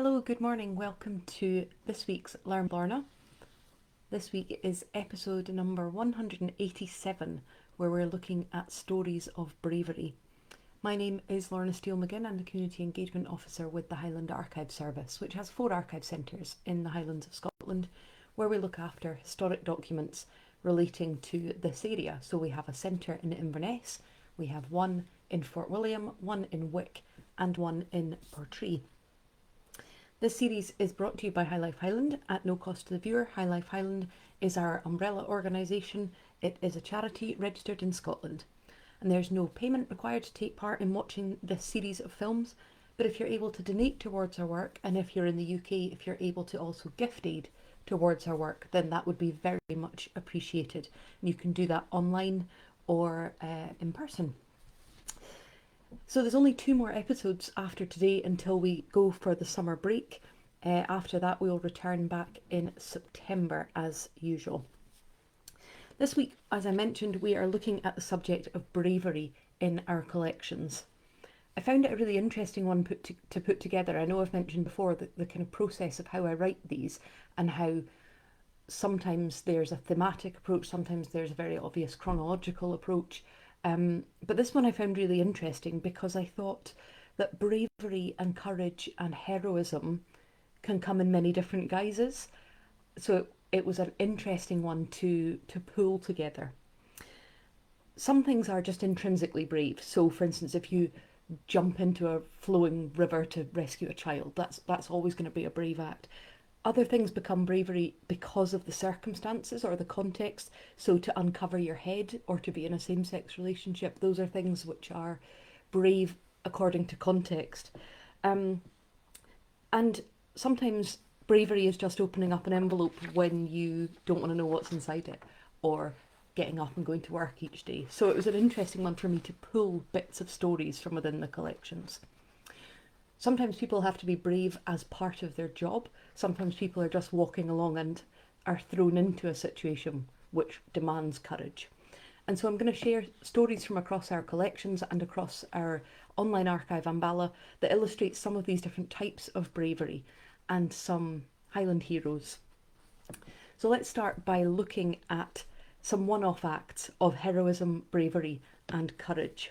Hello, good morning. Welcome to this week's Learn Lorna. This week is episode number 187, where we're looking at stories of bravery. My name is Lorna Steele-McGinn. I'm the Community Engagement Officer with the Highland Archive Service, which has 4 archive centres in the Highlands of Scotland, where we look after historic documents relating to this area. So we have a centre in Inverness, we have one in Fort William, one in Wick, and one in Portree. This series is brought to you by High Life Highland at no cost to the viewer. High Life Highland is our umbrella organisation. It is a charity registered in Scotland, and there's no payment required to take part in watching this series of films. But if you're able to donate towards our work, and if you're in the UK, if you're able to also gift aid towards our work, then that would be very much appreciated. And you can do that online or in person. So there's only 2 more episodes after today until we go for the summer break. After that, we'll return back in September as usual. This week, as I mentioned, we are looking at the subject of bravery in our collections. I found it a really interesting one to put together. I know I've mentioned before the kind of process of how I write these, and how sometimes there's a thematic approach, sometimes there's a very obvious chronological approach. But this one I found really interesting because I thought that bravery and courage and heroism can come in many different guises. So it was an interesting one to pull together. Some things are just intrinsically brave. So for instance, if you jump into a flowing river to rescue a child, that's always going to be a brave act. Other things become bravery because of the circumstances or the context. So to uncover your head or to be in a same-sex relationship, those are things which are brave according to context. And sometimes bravery is just opening up an envelope when you don't want to know what's inside it, or getting up and going to work each day. So it was an interesting one for me to pull bits of stories from within the collections. Sometimes people have to be brave as part of their job. Sometimes people are just walking along and are thrown into a situation which demands courage. And so I'm going to share stories from across our collections and across our online archive Ambala that illustrate some of these different types of bravery and some Highland heroes. So let's start by looking at some one-off acts of heroism, bravery and courage.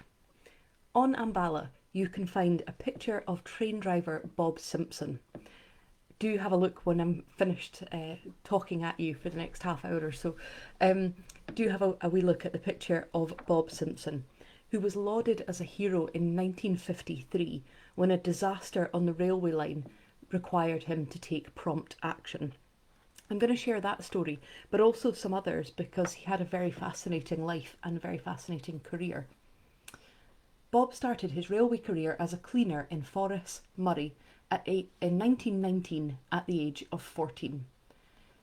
On Ambala, you can find a picture of train driver Bob Simpson. Do have a look when I'm finished talking at you for the next half hour or so. Do have a wee look at the picture of Bob Simpson, who was lauded as a hero in 1953 when a disaster on the railway line required him to take prompt action. I'm going to share that story, but also some others, because he had a very fascinating life and a very fascinating career. Bob started his railway career as a cleaner in Forres, Moray, in 1919 at the age of 14.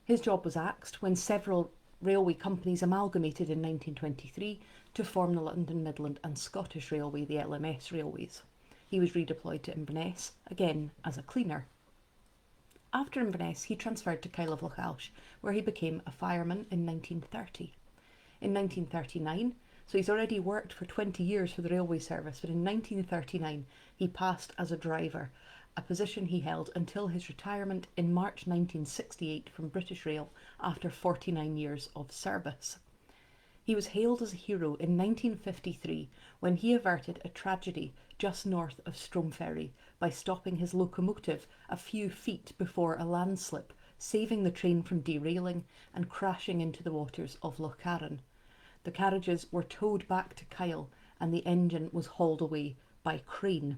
His job was axed when several railway companies amalgamated in 1923 to form the London Midland and Scottish Railway, the LMS railways. He was redeployed to Inverness, again as a cleaner. After Inverness, he transferred to Kyle of Lochalsh, where he became a fireman in 1930. In 1939, so he's already worked for 20 years for the railway service, but in 1939 he passed as a driver, a position he held until his retirement in March 1968 from British Rail after 49 years of service. He was hailed as a hero in 1953 when he averted a tragedy just north of Stromeferry by stopping his locomotive a few feet before a landslip, saving the train from derailing and crashing into the waters of Loch Arran. The carriages were towed back to Kyle and the engine was hauled away by crane.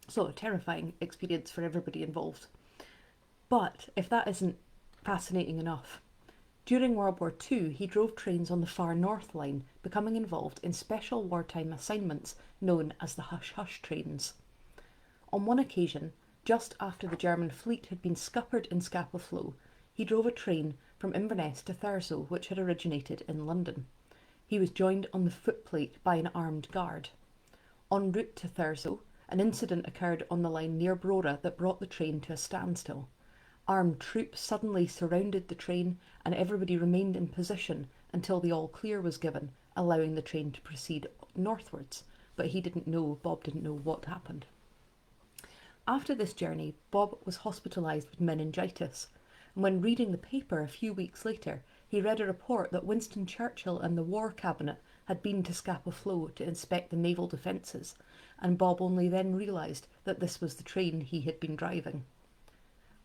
So a terrifying experience for everybody involved. But if that isn't fascinating enough, during World War II he drove trains on the Far North Line, becoming involved in special wartime assignments known as the Hush Hush trains. On one occasion, just after the German fleet had been scuppered in Scapa Flow, he drove a train from Inverness to Thurso, which had originated in London. He was joined on the footplate by an armed guard. En route to Thurso, an incident occurred on the line near Brora that brought the train to a standstill. Armed troops suddenly surrounded the train and everybody remained in position until the all clear was given, allowing the train to proceed northwards. But Bob didn't know what happened. After this journey, Bob was hospitalised with meningitis, and when reading the paper a few weeks later, he read a report that Winston Churchill and the War Cabinet had been to Scapa Flow to inspect the naval defences, and Bob only then realised that this was the train he had been driving.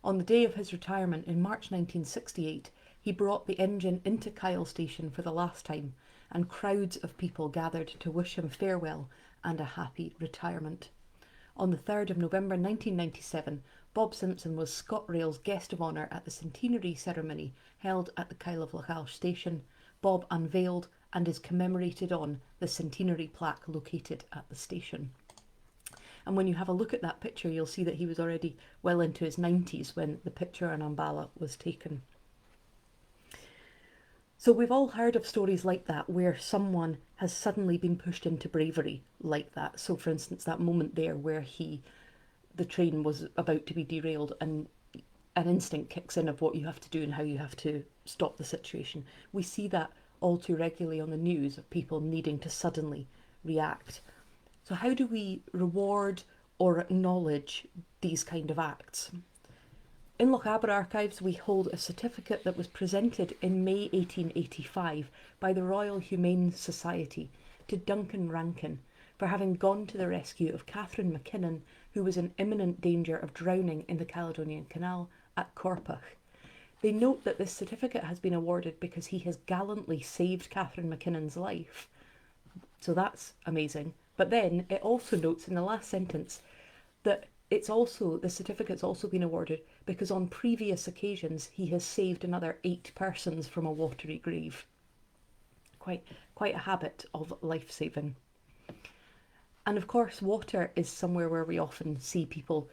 On the day of his retirement in March 1968, he brought the engine into Kyle Station for the last time, and crowds of people gathered to wish him farewell and a happy retirement. On the 3rd of November 1997, Bob Simpson was ScotRail's guest of honour at the centenary ceremony held at the Kyle of Lachal Station. Bob unveiled and is commemorated on the centenary plaque located at the station. And when you have a look at that picture, you'll see that he was already well into his 90s when the picture on Ambala was taken. So we've all heard of stories like that where someone has suddenly been pushed into bravery like that. So for instance, that moment there where the train was about to be derailed and an instinct kicks in of what you have to do and how you have to stop the situation. We see that all too regularly on the news of people needing to suddenly react. So how do we reward or acknowledge these kind of acts? In Lochaber Archives, we hold a certificate that was presented in May 1885 by the Royal Humane Society to Duncan Rankin for having gone to the rescue of Catherine McKinnon, who was in imminent danger of drowning in the Caledonian Canal at Corpach. They note that this certificate has been awarded because he has gallantly saved Catherine McKinnon's life. So that's amazing. But then it also notes in the last sentence that the certificate's also been awarded because on previous occasions he has saved another 8 persons from a watery grave. Quite a habit of life saving. And of course, water is somewhere where we often see people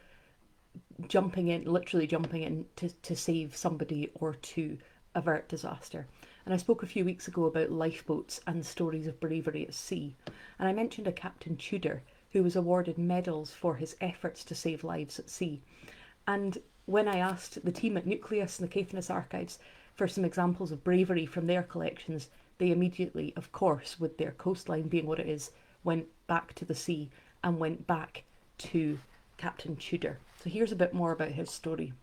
literally jumping in to save somebody or to avert disaster. And I spoke a few weeks ago about lifeboats and stories of bravery at sea. And I mentioned a Captain Tudor who was awarded medals for his efforts to save lives at sea. And when I asked the team at Nucleus and the Caithness Archives for some examples of bravery from their collections, they immediately, of course, with their coastline being what it is, went back to the sea and went back to Captain Tudor. So here's a bit more about his story.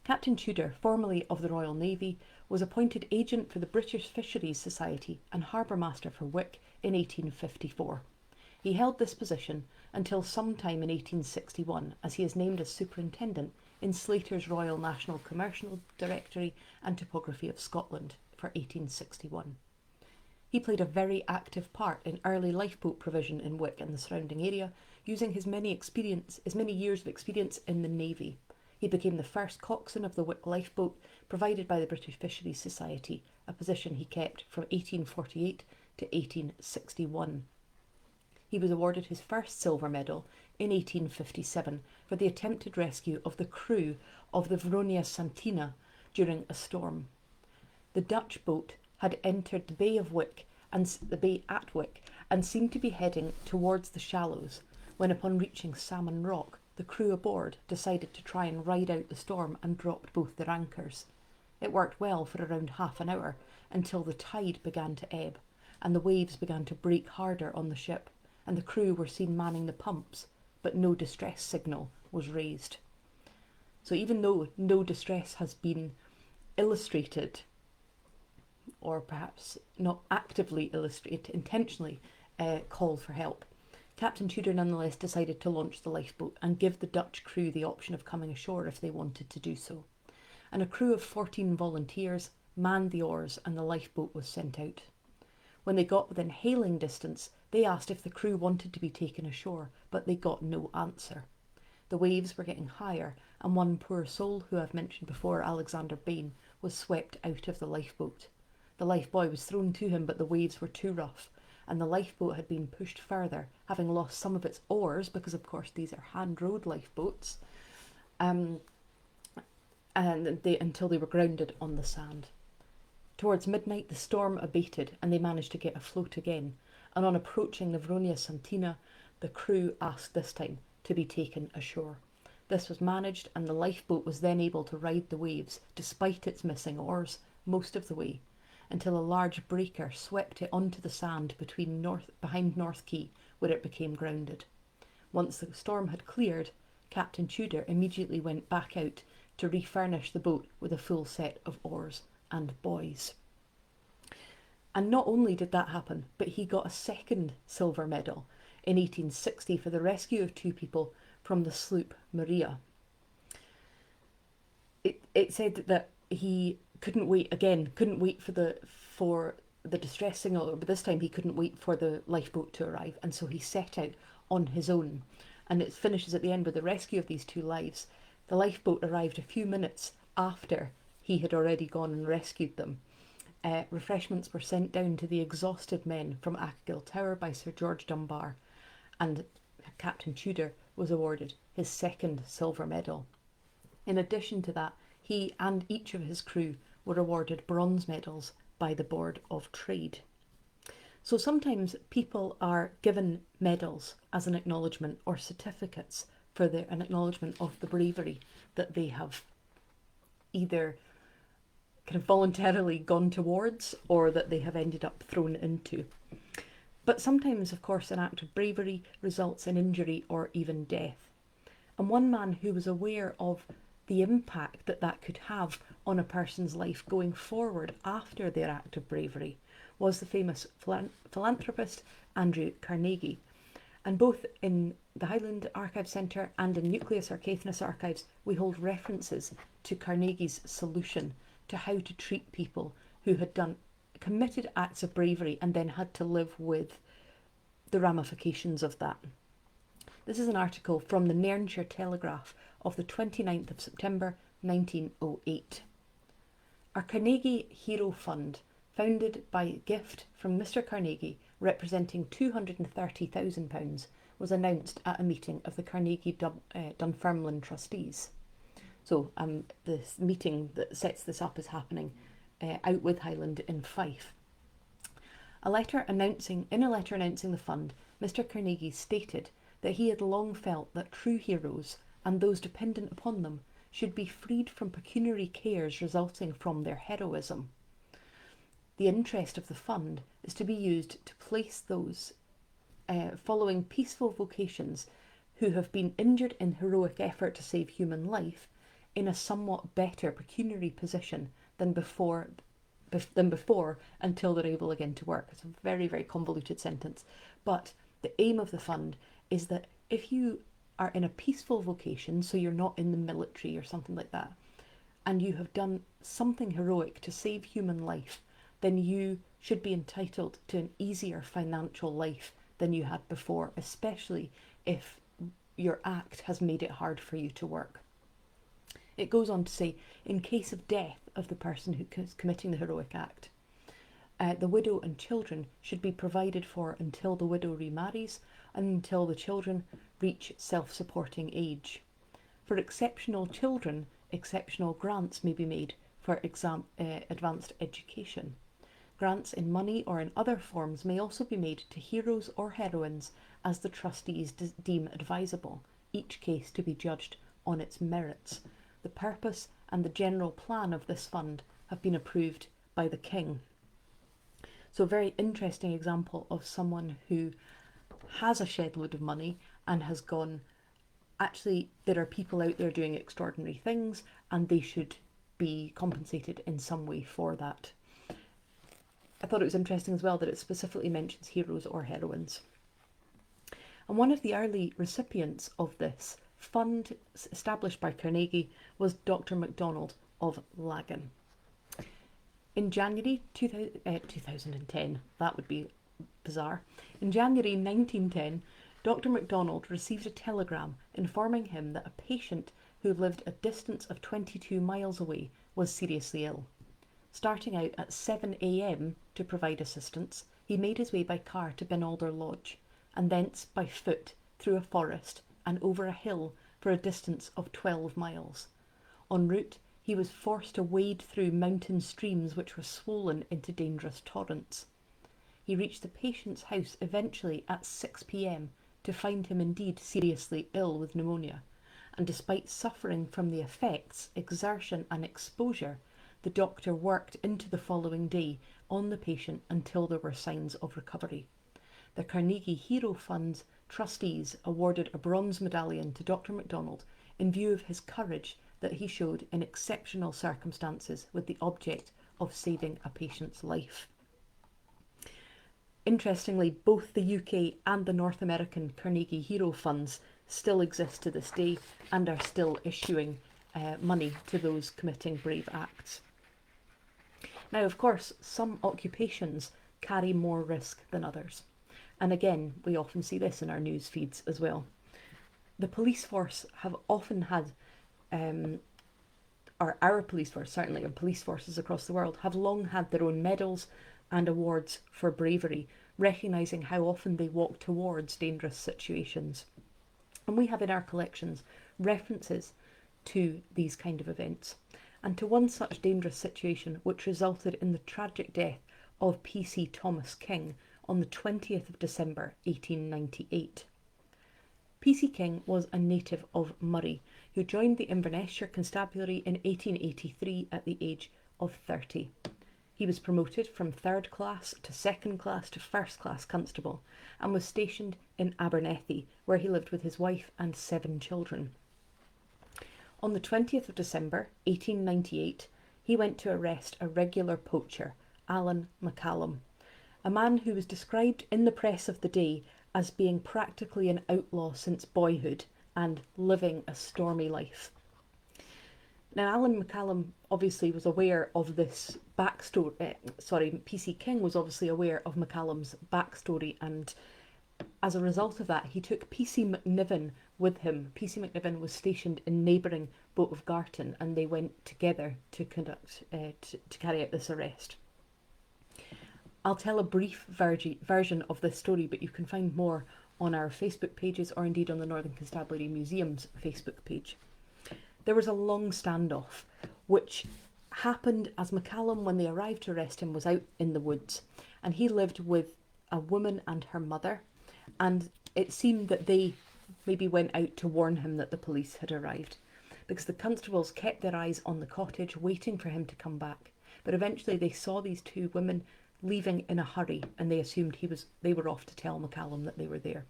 Captain Tudor, formerly of the Royal Navy, was appointed agent for the British Fisheries Society and harbour master for Wick in 1854. He held this position until sometime in 1861, as he is named as superintendent in Slater's Royal National Commercial Directory and Topography of Scotland for 1861. He played a very active part in early lifeboat provision in Wick and the surrounding area, using his many years of experience in the Navy. He became the first coxswain of the Wick lifeboat provided by the British Fisheries Society, a position he kept from 1848 to 1861. He was awarded his first silver medal in 1857 for the attempted rescue of the crew of the Vronia Santina during a storm. The Dutch boat had entered the Bay at Wick and seemed to be heading towards the shallows when, upon reaching Salmon Rock, the crew aboard decided to try and ride out the storm and dropped both their anchors. It worked well for around half an hour until the tide began to ebb and the waves began to break harder on the ship, and the crew were seen manning the pumps, but no distress signal was raised. So even though no distress has been illustrated, or perhaps not actively illustrated, intentionally called for help, Captain Tudor nonetheless decided to launch the lifeboat and give the Dutch crew the option of coming ashore if they wanted to do so. And a crew of 14 volunteers manned the oars and the lifeboat was sent out. When they got within hailing distance, they asked if the crew wanted to be taken ashore, but they got no answer. The waves were getting higher, and one poor soul, who I've mentioned before, Alexander Bain, was swept out of the lifeboat. The lifebuoy was thrown to him, but the waves were too rough, and the lifeboat had been pushed further, having lost some of its oars, because of course these are hand-rowed lifeboats, until they were grounded on the sand. Towards midnight the storm abated and they managed to get afloat again, and on approaching the Vronia Santina, the crew asked this time to be taken ashore. This was managed, and the lifeboat was then able to ride the waves, despite its missing oars, most of the way, until a large breaker swept it onto the sand behind North Quay, where it became grounded. Once the storm had cleared, Captain Tudor immediately went back out to refurnish the boat with a full set of oars and buoys. And not only did that happen, but he got a second silver medal in 1860 for the rescue of 2 people from the sloop Maria. It said that he couldn't wait for the distress signal, but this time he couldn't wait for the lifeboat to arrive, and so he set out on his own. And it finishes at the end with the rescue of these 2 lives. The lifeboat arrived a few minutes after he had already gone and rescued them. Refreshments were sent down to the exhausted men from Achill Tower by Sir George Dunbar, and Captain Tudor was awarded his second silver medal. In addition to that, he and each of his crew were awarded bronze medals by the Board of Trade. So sometimes people are given medals as an acknowledgement, or certificates for an acknowledgement of the bravery that they have either kind of voluntarily gone towards or that they have ended up thrown into. But sometimes, of course, an act of bravery results in injury or even death. And one man who was aware of the impact that that could have on a person's life going forward after their act of bravery was the famous philanthropist Andrew Carnegie. And both in the Highland Archive Centre and in Nucleus or Caithness Archives, we hold references to Carnegie's solution to how to treat people who had committed acts of bravery and then had to live with the ramifications of that. This is an article from the Nairnshire Telegraph of the 29th of September 1908. Our Carnegie Hero Fund, founded by a gift from Mr. Carnegie representing £230,000, was announced at a meeting of the Carnegie Dunfermline trustees. So this meeting that sets this up is happening out with Highland in Fife. In a letter announcing the fund, Mr. Carnegie stated that he had long felt that true heroes and those dependent upon them should be freed from pecuniary cares resulting from their heroism. The interest of the fund is to be used to place those following peaceful vocations who have been injured in heroic effort to save human life in a somewhat better pecuniary position than before until they're able again to work. It's a very, very convoluted sentence, but the aim of the fund is that if you are in a peaceful vocation, so you're not in the military or something like that, and you have done something heroic to save human life, then you should be entitled to an easier financial life than you had before, especially if your act has made it hard for you to work. It goes on to say, in case of death of the person who is committing the heroic act, the widow and children should be provided for until the widow remarries and until the children reach self-supporting age. For exceptional children, exceptional grants may be made for advanced education. Grants in money or in other forms may also be made to heroes or heroines as the trustees deem advisable, each case to be judged on its merits. The purpose and the general plan of this fund have been approved by the King. So a very interesting example of someone who has a shed load of money and has gone, actually, there are people out there doing extraordinary things and they should be compensated in some way for that. I thought it was interesting as well that it specifically mentions heroes or heroines. And one of the early recipients of this fund established by Carnegie was Dr. MacDonald of Lagan. In January 2010, that would be bizarre. In January 1910, Dr. MacDonald received a telegram informing him that a patient who lived a distance of 22 miles away was seriously ill. Starting out at 7 a.m. to provide assistance, he made his way by car to Binalder Lodge, and thence by foot through a forest and over a hill for a distance of 12 miles. En route, he was forced to wade through mountain streams which were swollen into dangerous torrents. He reached the patient's house eventually at 6 p.m. to find him indeed seriously ill with pneumonia, and despite suffering from the effects, exertion and exposure, the doctor worked into the following day on the patient until there were signs of recovery. The Carnegie Hero Fund's trustees awarded a bronze medallion to Dr. MacDonald in view of his courage that he showed in exceptional circumstances with the object of saving a patient's life. Interestingly, both the UK and the North American Carnegie Hero Funds still exist to this day and are still issuing money to those committing brave acts. Now, of course, some occupations carry more risk than others. And again, we often see this in our news feeds as well. The police force have often had, or our police force certainly, and police forces across the world, have long had their own medals and awards for bravery, recognising how often they walk towards dangerous situations. And we have in our collections references to these kind of events, and to one such dangerous situation which resulted in the tragic death of P.C. Thomas King on the 20th of December 1898. P.C. King was a native of Murray who joined the Inverness Constabulary in 1883 at the age of 30. He was promoted from 3rd class to 2nd class to 1st class constable and was stationed in Abernethy, where he lived with his wife and 7 children. On the 20th of December 1898, he went to arrest a regular poacher, Alan McCallum, a man who was described in the press of the day as being practically an outlaw since boyhood and living a stormy life. Now, Alan McCallum obviously was aware of this backstory. P.C. King was obviously aware of McCallum's backstory, and as a result of that, he took P.C. McNiven with him. P.C. McNiven was stationed in neighbouring Boat of Garton, and they went together to carry out this arrest. I'll tell a brief version of this story, but you can find more on our Facebook pages or indeed on the Northern Constabulary Museum's Facebook page. There was a long standoff, which happened as McCallum, when they arrived to arrest him, was out in the woods, and he lived with a woman and her mother, and it seemed that they maybe went out to warn him that the police had arrived, because the constables kept their eyes on the cottage waiting for him to come back. But eventually they saw these 2 women leaving in a hurry, and they assumed they were off to tell McCallum that they were there.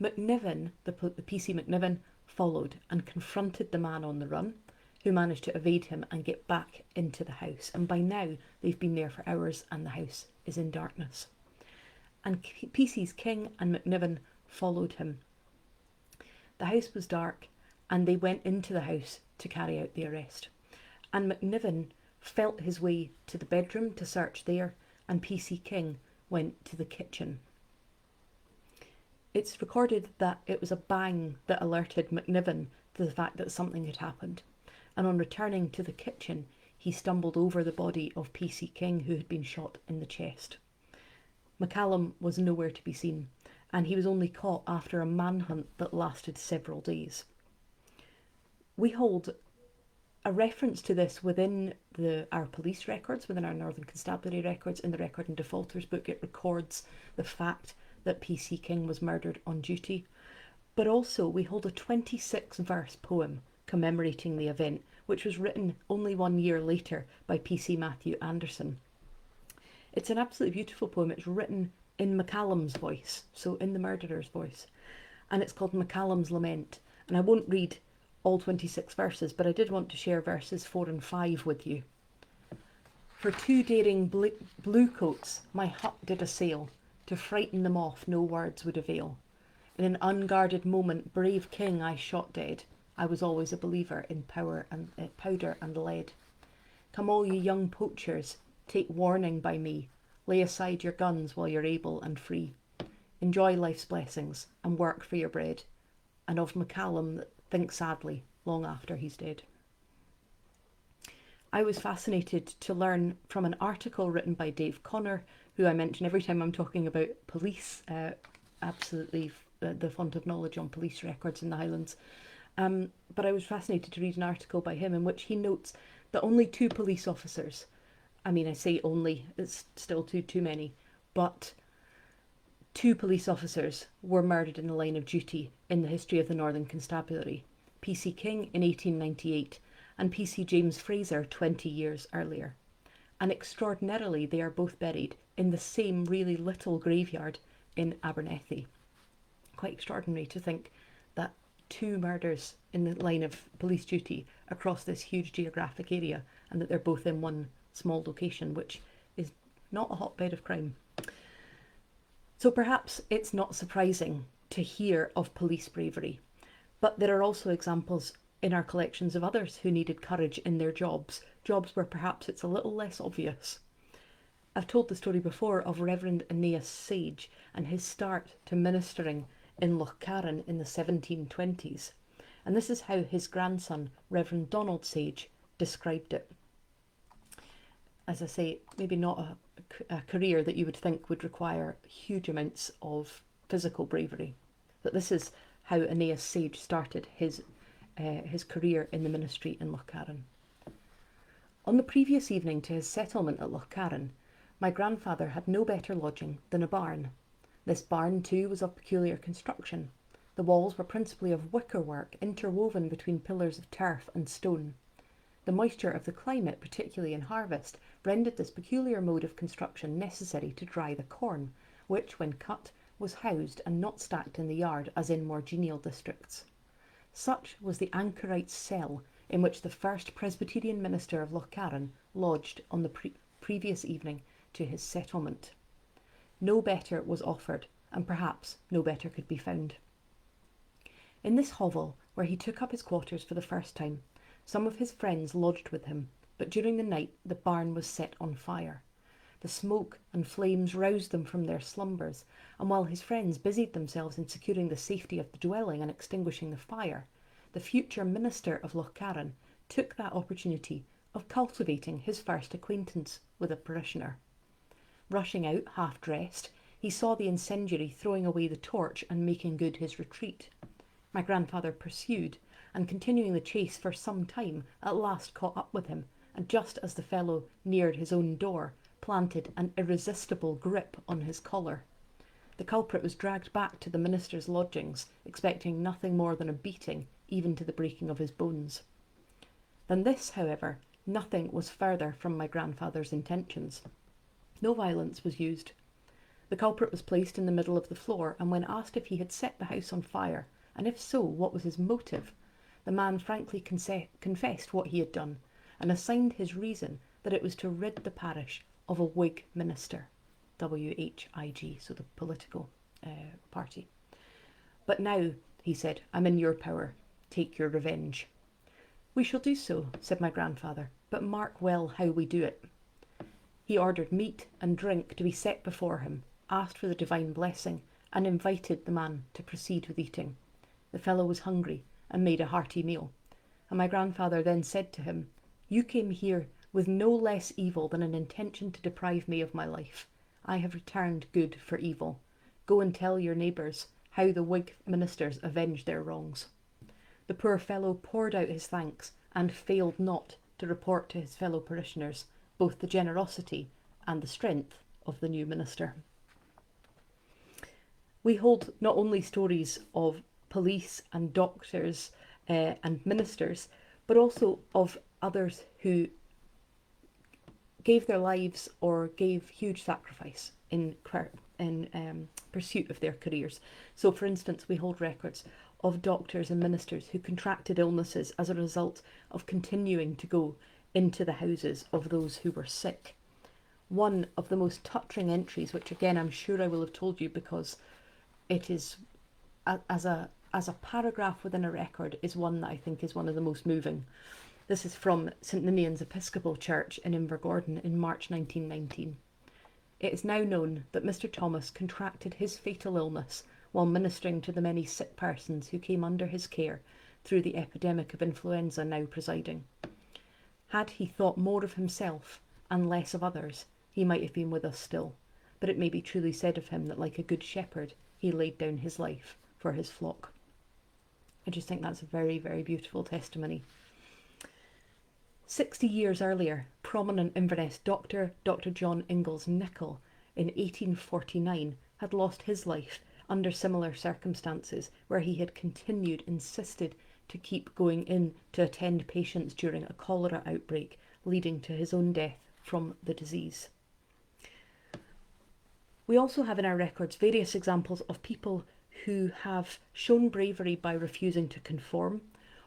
McNiven, the P.C. McNiven, followed and confronted the man on the run, who managed to evade him and get back into the house. And by now they've been there for hours and the house is in darkness. And P.C.'s King and McNiven followed him. The house was dark and they went into the house to carry out the arrest. And McNiven felt his way to the bedroom to search there, and P.C. King went to the kitchen. It's recorded that it was a bang that alerted McNiven to the fact that something had happened, and on returning to the kitchen he stumbled over the body of P.C. King, who had been shot in the chest. McCallum was nowhere to be seen, and he was only caught after a manhunt that lasted several days. We hold a reference to this within our police records, within our Northern Constabulary records. In the Record and Defaulters book, it records the fact that P.C. King was murdered on duty. But also we hold a 26-verse poem commemorating the event, which was written only 1 year later by P.C. Matthew Anderson. It's an absolutely beautiful poem. It's written in McCallum's voice, so in the murderer's voice, and it's called McCallum's Lament. And I won't read all 26 verses, but I did want to share verses 4 and 5 with you. For 2 daring blue coats my hut did assail, to frighten them off no words would avail. In an unguarded moment brave King I shot dead. I was always a believer in powder and lead. Come all ye young poachers, take warning by me. Lay aside your guns while you're able and free. Enjoy life's blessings and work for your bread. And of McCallum think sadly long after he's dead. I was fascinated to learn from an article written by Dave Connor, who I mention every time I'm talking about police, absolutely the font of knowledge on police records in the Highlands. But I was fascinated to read an article by him in which he notes that only 2 police officers, I mean, I say only, it's still too many, but 2 police officers were murdered in the line of duty in the history of the Northern Constabulary. P.C. King in 1898 and P.C. James Fraser 20 years earlier. And extraordinarily, they are both buried in the same really little graveyard in Abernethy. quite extraordinary to think that 2 murders in the line of police duty across this huge geographic area, and that they're both in one small location, which is not a hotbed of crime. So perhaps it's not surprising to hear of police bravery, but there are also examples in our collections of others who needed courage in their jobs where perhaps it's a little less obvious. I've told the story before of Reverend Aeneas Sage and his start to ministering in Lochcarron in the 1720s, and this is how his grandson, Reverend Donald Sage, described it. As I say, maybe not a career that you would think would require huge amounts of physical bravery, but this is how Aeneas Sage started his career in the ministry in Lochcarron. On the previous evening to his settlement at Lochcarron, my grandfather had no better lodging than a barn. This barn, too, was of peculiar construction. The walls were principally of wickerwork interwoven between pillars of turf and stone. The moisture of the climate, particularly in harvest, rendered this peculiar mode of construction necessary to dry the corn, which, when cut, was housed and not stacked in the yard as in more genial districts. Such was the anchorite's cell in which the first Presbyterian minister of Lochcarron lodged on the previous evening to his settlement. No better was offered, and perhaps no better could be found. In this hovel, where he took up his quarters for the first time, some of his friends lodged with him, but during the night the barn was set on fire. The smoke and flames roused them from their slumbers, and while his friends busied themselves in securing the safety of the dwelling and extinguishing the fire, the future minister of Lochcarron took that opportunity of cultivating his first acquaintance with a parishioner. Rushing out, half-dressed, he saw the incendiary throwing away the torch and making good his retreat. My grandfather pursued, and continuing the chase for some time, at last caught up with him, and just as the fellow neared his own door, planted an irresistible grip on his collar. The culprit was dragged back to the minister's lodgings, expecting nothing more than a beating, even to the breaking of his bones. Than this, however, nothing was further from my grandfather's intentions. No violence was used. The culprit was placed in the middle of the floor, and when asked if he had set the house on fire, and if so, what was his motive, the man frankly confessed what he had done, and assigned his reason that it was to rid the parish of a Whig minister, W-H-I-G, so the political party. "But now," he said, "I'm in your power. Take your revenge." "We shall do so," said my grandfather, "but mark well how we do it." He ordered meat and drink to be set before him, asked for the divine blessing, and invited the man to proceed with eating. The fellow was hungry, and made a hearty meal, and my grandfather then said to him, "You came here with no less evil than an intention to deprive me of my life. I have returned good for evil. Go and tell your neighbours how the Whig ministers avenged their wrongs." The poor fellow poured out his thanks, and failed not to report to his fellow parishioners both the generosity and the strength of the new minister. We hold not only stories of police and doctors and ministers, but also of others who gave their lives or gave huge sacrifice in pursuit of their careers. So, for instance, we hold records of doctors and ministers who contracted illnesses as a result of continuing to go into the houses of those who were sick. One of the most touching entries, which again I'm sure I will have told you because it is as a paragraph within a record, is one that I think is one of the most moving. This is from St Ninian's Episcopal Church in Invergordon in March 1919. "It is now known that Mr Thomas contracted his fatal illness while ministering to the many sick persons who came under his care through the epidemic of influenza now presiding. Had he thought more of himself and less of others, he might have been with us still, but it may be truly said of him that like a good shepherd he laid down his life for his flock." I just think that's a very, very beautiful testimony. 60 years earlier, prominent Inverness doctor, Dr John Ingalls Nicholl, in 1849, had lost his life under similar circumstances, where he had insisted to keep going in to attend patients during a cholera outbreak, leading to his own death from the disease. We also have in our records various examples of people who have shown bravery by refusing to conform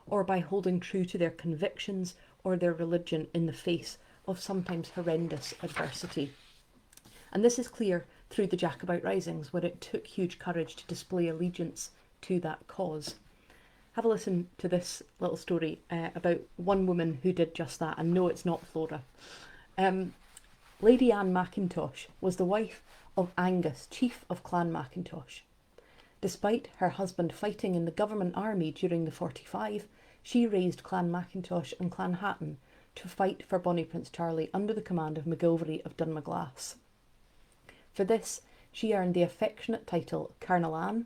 or by holding true to their convictions or their religion in the face of sometimes horrendous adversity. And this is clear through the Jacobite risings, where it took huge courage to display allegiance to that cause. Have a listen to this little story about one woman who did just that, and no, it's not Flora. Lady Anne Mackintosh was the wife of Angus, chief of Clan Mackintosh. Despite her husband fighting in the government army during the 45, she raised Clan Mackintosh and Clan Hatton to fight for Bonnie Prince Charlie under the command of MacGillivray of Dunmaglass. For this, she earned the affectionate title Colonel Anne,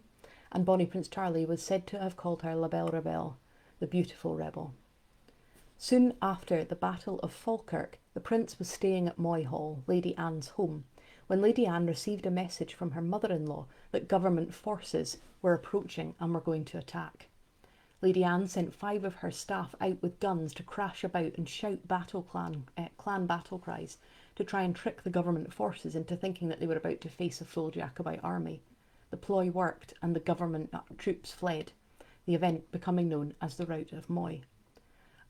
and Bonnie Prince Charlie was said to have called her La Belle Rebelle, the beautiful rebel. Soon after the Battle of Falkirk, the Prince was staying at Moy Hall, Lady Anne's home, when Lady Anne received a message from her mother-in-law that government forces were approaching and were going to attack. Lady Anne sent 5 of her staff out with guns to crash about and shout clan battle cries to try and trick the government forces into thinking that they were about to face a full Jacobite army. The ploy worked and the government troops fled, the event becoming known as the Rout of Moy.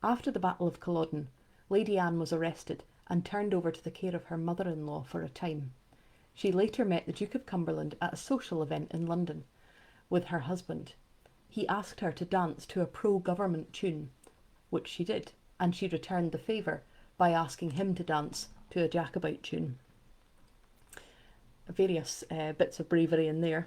After the Battle of Culloden, Lady Anne was arrested and turned over to the care of her mother-in-law for a time. She later met the Duke of Cumberland at a social event in London with her husband. He asked her to dance to a pro-government tune, which she did, and she returned the favour by asking him to dance to a Jacobite tune. Various bits of bravery in there.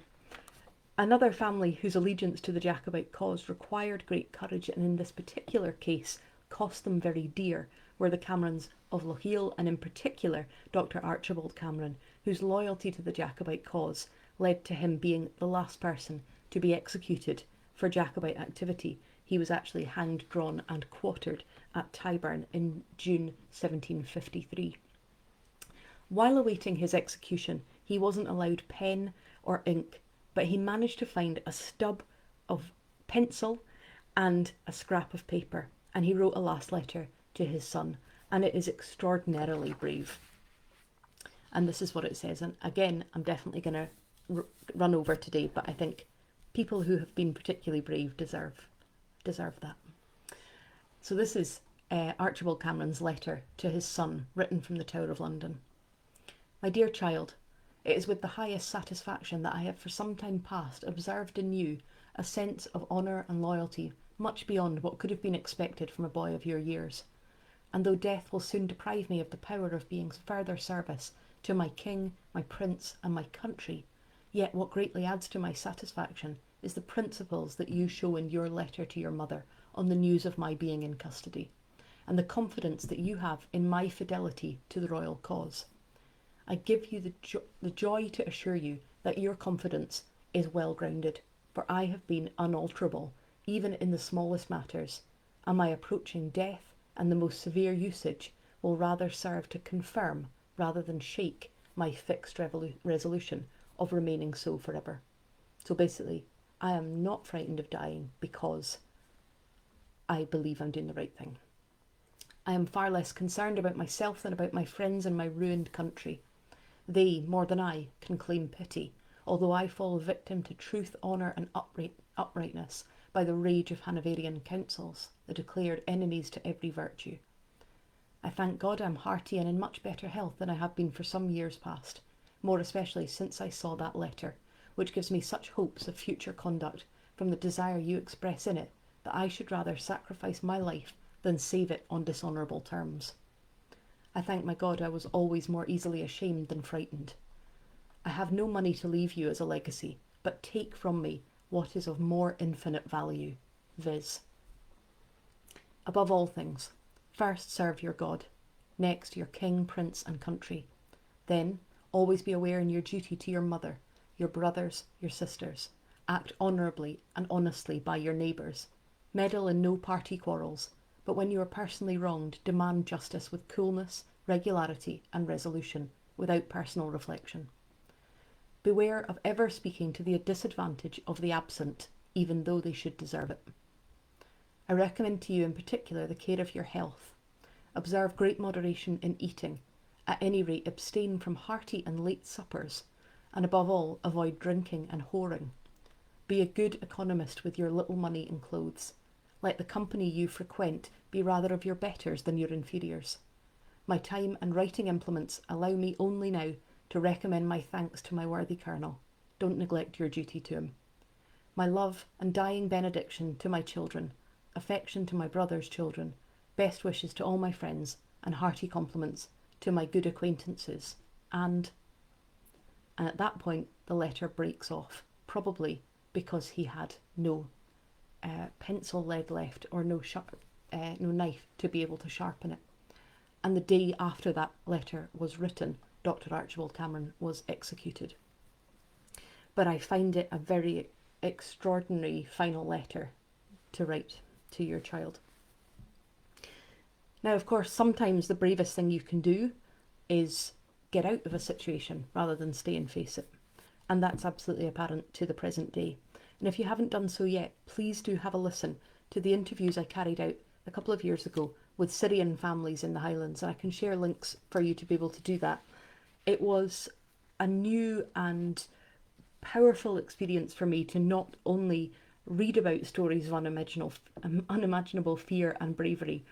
Another family whose allegiance to the Jacobite cause required great courage, and in this particular case cost them very dear, were the Camerons of Lochiel, and in particular Dr. Archibald Cameron, whose loyalty to the Jacobite cause led to him being the last person to be executed for Jacobite activity. He was actually hanged, drawn and quartered at Tyburn in June 1753. While awaiting his execution, he wasn't allowed pen or ink, but he managed to find a stub of pencil and a scrap of paper, and he wrote a last letter to his son, and it is extraordinarily brave. And this is what it says, and again, I'm definitely going to run over today, but I think people who have been particularly brave deserve that. So this is Archibald Cameron's letter to his son, written from the Tower of London. My dear child, it is with the highest satisfaction that I have for some time past observed in you a sense of honour and loyalty much beyond what could have been expected from a boy of your years. And though death will soon deprive me of the power of being further service to my king, my prince, and my country, yet what greatly adds to my satisfaction is the principles that you show in your letter to your mother on the news of my being in custody, and the confidence that you have in my fidelity to the royal cause. I give you the joy to assure you that your confidence is well grounded, for I have been unalterable, even in the smallest matters, and my approaching death and the most severe usage will rather serve to confirm rather than shake my fixed resolution of remaining so forever. So basically, I am not frightened of dying because I believe I'm doing the right thing. I am far less concerned about myself than about my friends and my ruined country. They, more than I, can claim pity, although I fall victim to truth, honour and uprightness by the rage of Hanoverian councils, the declared enemies to every virtue. I thank God I am hearty and in much better health than I have been for some years past, more especially since I saw that letter, which gives me such hopes of future conduct from the desire you express in it that I should rather sacrifice my life than save it on dishonourable terms. I thank my God I was always more easily ashamed than frightened. I have no money to leave you as a legacy, but take from me what is of more infinite value, viz. Above all things, first serve your God, next your king, prince and country. Then always be aware in your duty to your mother, your brothers, your sisters. Act honourably and honestly by your neighbours. Meddle in no party quarrels, but when you are personally wronged, demand justice with coolness, regularity and resolution, without personal reflection. Beware of ever speaking to the disadvantage of the absent, even though they should deserve it. I recommend to you in particular the care of your health. Observe great moderation in eating. At any rate, abstain from hearty and late suppers, and above all, avoid drinking and whoring. Be a good economist with your little money and clothes. Let the company you frequent be rather of your betters than your inferiors. My time and writing implements allow me only now to recommend my thanks to my worthy colonel. Don't neglect your duty to him. My love and dying benediction to my children, affection to my brother's children, best wishes to all my friends, and hearty compliments to my good acquaintances. And at that point the letter breaks off, probably because he had no pencil lead left, or no knife to be able to sharpen it. And the day after that letter was written, Dr. Archibald Cameron was executed. But I find it a very extraordinary final letter to write to your child. Now, of course, sometimes the bravest thing you can do is get out of a situation rather than stay and face it. And that's absolutely apparent to the present day. And if you haven't done so yet, please do have a listen to the interviews I carried out a couple of years ago with Syrian families in the Highlands, and I can share links for you to be able to do that. It was a new and powerful experience for me to not only read about stories of unimaginable fear and bravery,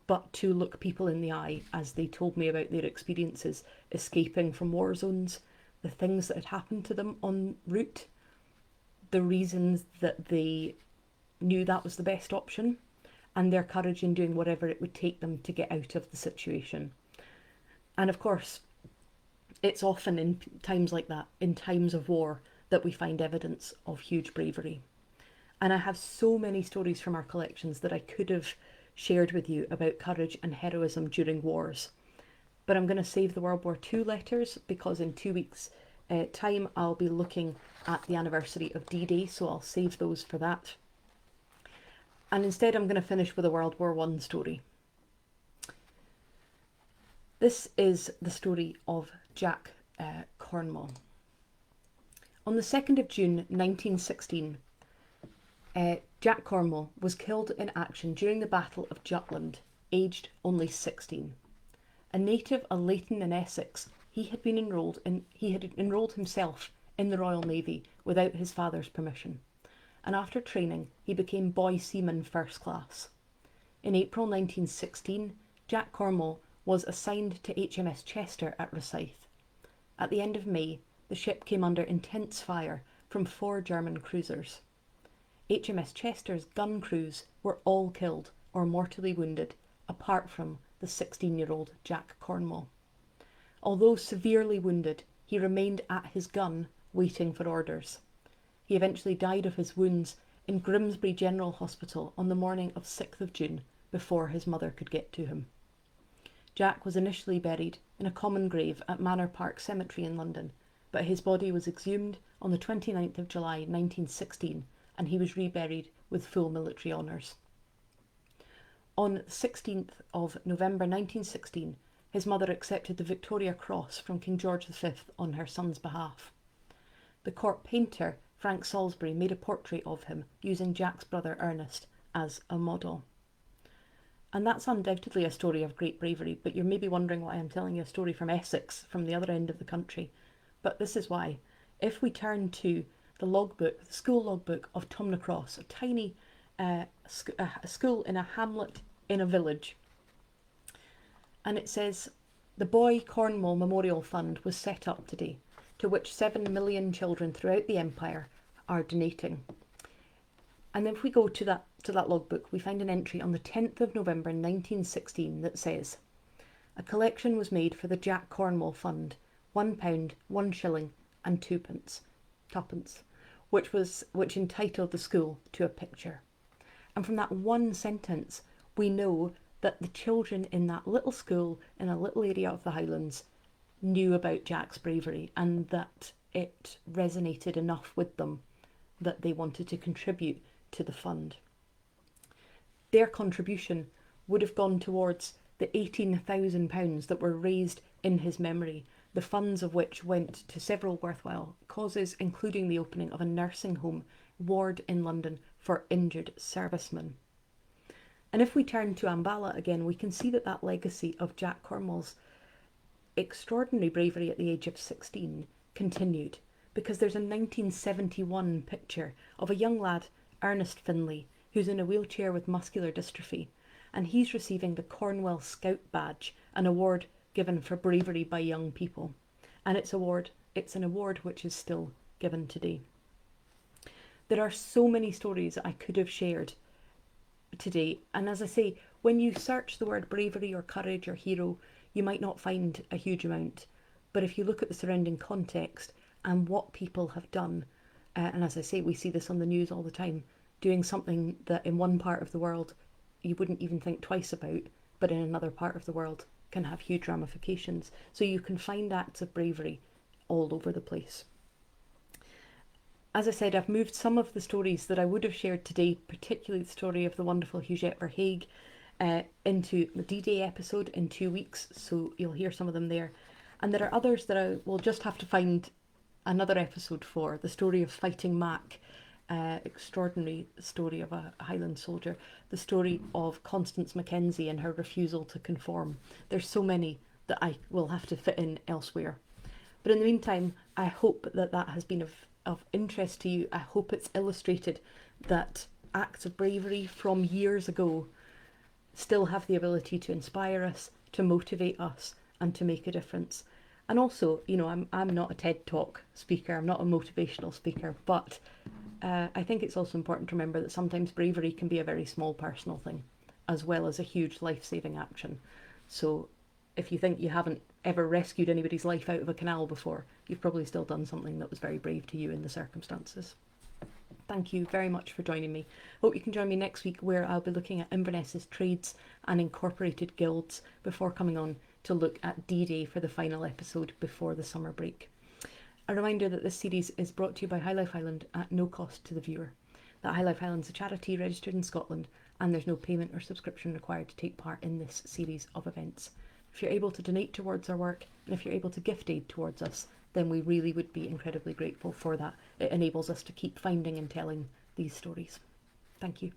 but to look people in the eye as they told me about their experiences escaping from war zones, the things that had happened to them en route, the reasons that they knew that was the best option, and their courage in doing whatever it would take them to get out of the situation. And of course, it's often in times like that, in times of war, that we find evidence of huge bravery. And I have so many stories from our collections that I could have shared with you about courage and heroism during wars. But I'm going to save the World War II letters, because in 2 weeks' time I'll be looking at the anniversary of D-Day, so I'll save those for that. And instead I'm going to finish with a World War I story. This is the story of Jack Cornwall. On the 2nd of June 1916, Jack Cornwall was killed in action during the Battle of Jutland, aged only 16. A native of Leighton in Essex, he had enrolled himself in the Royal Navy without his father's permission, and after training he became boy seaman first class. In April 1916, Jack Cornwall was assigned to HMS Chester at Rosyth. At the end of May, the ship came under intense fire from 4 German cruisers. HMS Chester's gun crews were all killed or mortally wounded, apart from the 16-year-old Jack Cornwall. Although severely wounded, he remained at his gun, waiting for orders. He eventually died of his wounds in Grimsby General Hospital on the morning of 6th of June, before his mother could get to him. Jack was initially buried in a common grave at Manor Park Cemetery in London, but his body was exhumed on the 29th of July 1916, and he was reburied with full military honours. On the 16th of November 1916, his mother accepted the Victoria Cross from King George V on her son's behalf. The court painter Frank Salisbury made a portrait of him using Jack's brother Ernest as a model. And that's undoubtedly a story of great bravery, but you're maybe wondering why I'm telling you a story from Essex, from the other end of the country. But this is why. If we turn to the logbook, the school logbook of Tumnacross, a tiny school in a hamlet in a village, and it says, "The Boy Cornwall Memorial Fund was set up today, to which 7 million children throughout the Empire are donating." And then if we go to that logbook, we find an entry on the 10th of November 1916 that says, "A collection was made for the Jack Cornwall Fund, £1, 1 shilling and 2pence, which entitled the school to a picture." And from that one sentence, we know that the children in that little school in a little area of the Highlands knew about Jack's bravery, and that it resonated enough with them that they wanted to contribute to the fund. Their contribution would have gone towards the £18,000 that were raised in his memory, the funds of which went to several worthwhile causes, including the opening of a nursing home ward in London for injured servicemen. And if we turn to Ambala again, we can see that legacy of Jack Cornwall's extraordinary bravery at the age of 16 continued, because there's a 1971 picture of a young lad, Ernest Finlay, who's in a wheelchair with muscular dystrophy, and he's receiving the Cornwall Scout Badge, an award given for bravery by young people. And it's an award which is still given today. There are so many stories I could have shared today, and as I say, when you search the word bravery or courage or hero, you might not find a huge amount. But if you look at the surrounding context and what people have done, and as I say, we see this on the news all the time, doing something that in one part of the world you wouldn't even think twice about, but in another part of the world can have huge ramifications. So you can find acts of bravery all over the place. As I said, I've moved some of the stories that I would have shared today, particularly the story of the wonderful Huguette Verhaeghe, into the D-Day episode in 2 weeks, so you'll hear some of them there. And there are others that I will just have to find another episode for. The story of Fighting Mac, extraordinary story of a Highland soldier. The story of Constance Mackenzie and her refusal to conform. There's so many that I will have to fit in elsewhere. But in the meantime, I hope that that has been of interest to you. I hope it's illustrated that acts of bravery from years ago still have the ability to inspire us, to motivate us, and to make a difference. And also, you know, I'm not a TED Talk speaker, I'm not a motivational speaker, but I think it's also important to remember that sometimes bravery can be a very small personal thing, as well as a huge life-saving action. So if you think you haven't ever rescued anybody's life out of a canal before, you've probably still done something that was very brave to you in the circumstances. Thank you very much for joining me. Hope you can join me next week, where I'll be looking at Inverness's trades and incorporated guilds before coming on to look at D-Day for the final episode before the summer break. A reminder that this series is brought to you by High Life Highland at no cost to the viewer. That High Life Highland is a charity registered in Scotland, and there's no payment or subscription required to take part in this series of events. If you're able to donate towards our work, and if you're able to gift aid towards us, then we really would be incredibly grateful for that. It enables us to keep finding and telling these stories. Thank you.